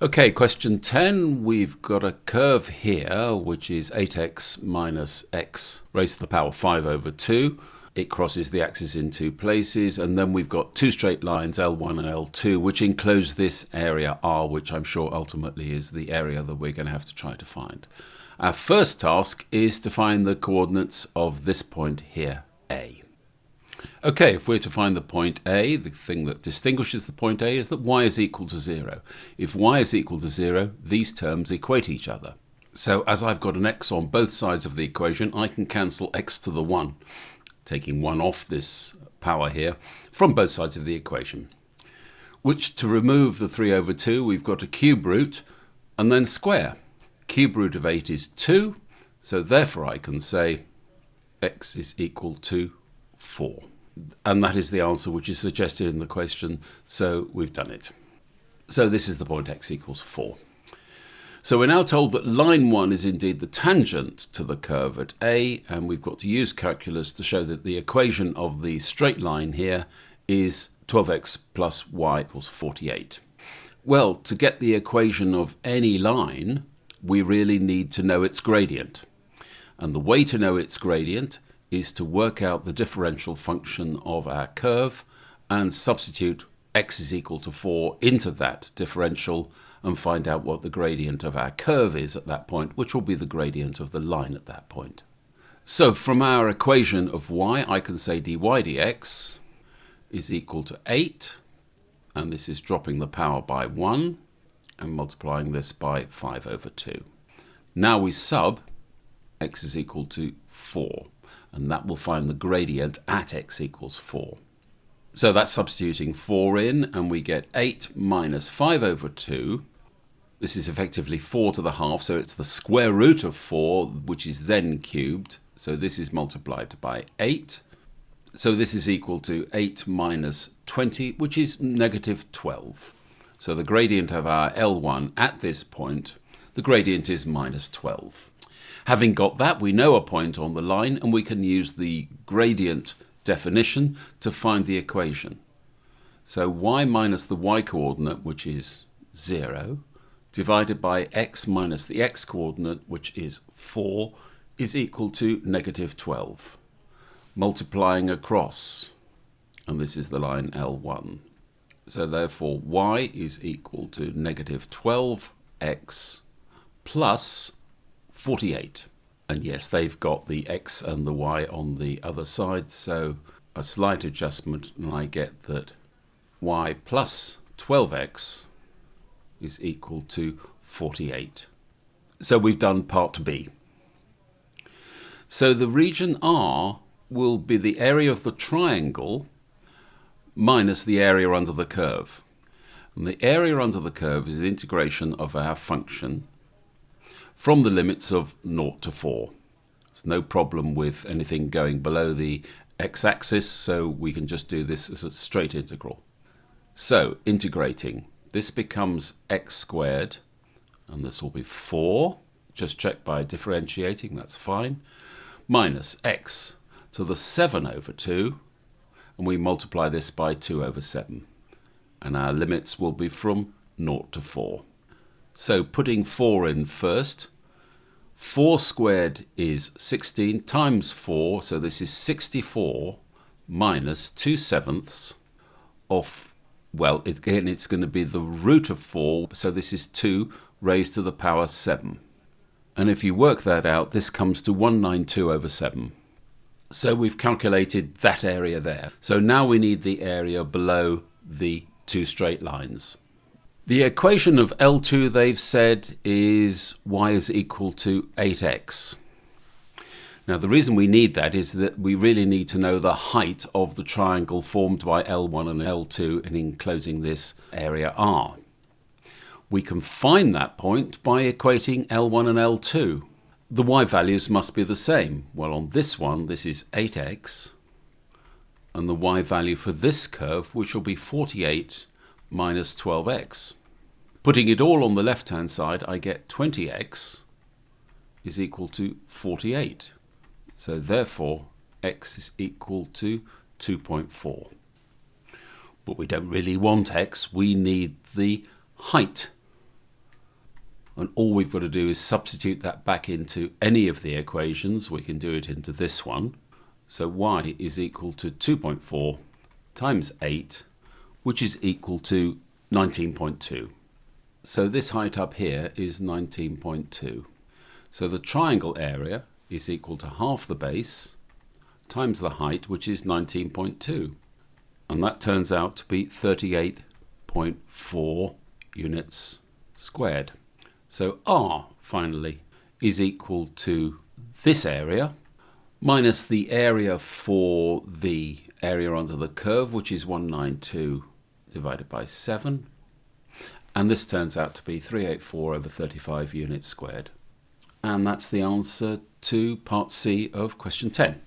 Okay, question 10, we've got a curve here, which is 8x minus x raised to the power 5 over 2. It crosses the axis in two places, and then we've got two straight lines, L1 and L2, which enclose this area R, which I'm sure ultimately is the area that we're going to have to try to find. Our first task is to find the coordinates of this point here, A. Okay, if we're to find the point A, the thing that distinguishes the point A is that y is equal to 0. If y is equal to 0, these terms equate each other. So as I've got an x on both sides of the equation, I can cancel x to the 1, taking 1 off this power here, from both sides of the equation. Which, to remove the 3 over 2, we've got a cube root, and then square. Cube root of 8 is 2, so therefore I can say x is equal to 4. And that is the answer which is suggested in the question, so we've done it. So this is the point x equals 4. So we're now told that line 1 is indeed the tangent to the curve at A, and we've got to use calculus to show that the equation of the straight line here is 12x plus y equals 48. Well, to get the equation of any line, we really need to know its gradient. And the way to know its gradient is to work out the differential function of our curve and substitute x is equal to 4 into that differential and find out what the gradient of our curve is at that point, which will be the gradient of the line at that point. So from our equation of y, I can say dy dx is equal to 8, and this is dropping the power by 1 and multiplying this by 5 over 2. Now we sub x is equal to 4. And that will find the gradient at x equals 4. So that's substituting 4 in, and we get 8 minus 5 over 2. This is effectively 4 to the half, so it's the square root of 4, which is then cubed. So this is multiplied by 8. So this is equal to 8 minus 20, which is negative 12. So the gradient of our L1 at this point, the gradient is minus 12. Having got that, we know a point on the line, and we can use the gradient definition to find the equation. So y minus the y coordinate, which is 0, divided by x minus the x coordinate, which is 4, is equal to negative 12. Multiplying across, and this is the line L1. So therefore y is equal to negative 12x plus 48. And yes, they've got the x and the y on the other side, so a slight adjustment, and I get that y plus 12x is equal to 48. So we've done part B. So the region R will be the area of the triangle minus the area under the curve. And the area under the curve is the integration of our function from the limits of 0 to 4. There's no problem with anything going below the x-axis, so we can just do this as a straight integral. So, integrating, this becomes x squared, and this will be 4, just check by differentiating, that's fine, minus x to the 7 over 2, and we multiply this by 2 over 7. And our limits will be from 0 to 4. So putting 4 in first, 4 squared is 16 times 4, so this is 64 minus 2/7 of, well, again, it's going to be the root of 4, so this is 2 raised to the power 7. And if you work that out, this comes to 192 over 7. So we've calculated that area there. So now we need the area below the two straight lines. The equation of L2, they've said, is y is equal to 8x. Now, the reason we need that is that we really need to know the height of the triangle formed by L1 and L2 in enclosing this area R. We can find that point by equating L1 and L2. The y values must be the same. Well, on this one, this is 8x, and the y value for this curve, which will be 48 minus 12x. Putting it all on the left-hand side, I get 20x is equal to 48. So therefore, x is equal to 2.4. But we don't really want x, we need the height And all we've got to do is substitute that back into any of the equations. We can do it into this one. So y is equal to 2.4 times 8, which is equal to 19.2. So this height up here is 19.2. So the triangle area is equal to half the base times the height, which is 19.2. And that turns out to be 38.4 units squared. So R, finally, is equal to this area minus the area for the area under the curve, which is 192 divided by 7. And this turns out to be 384 over 35 units squared. And that's the answer to part C of question 10.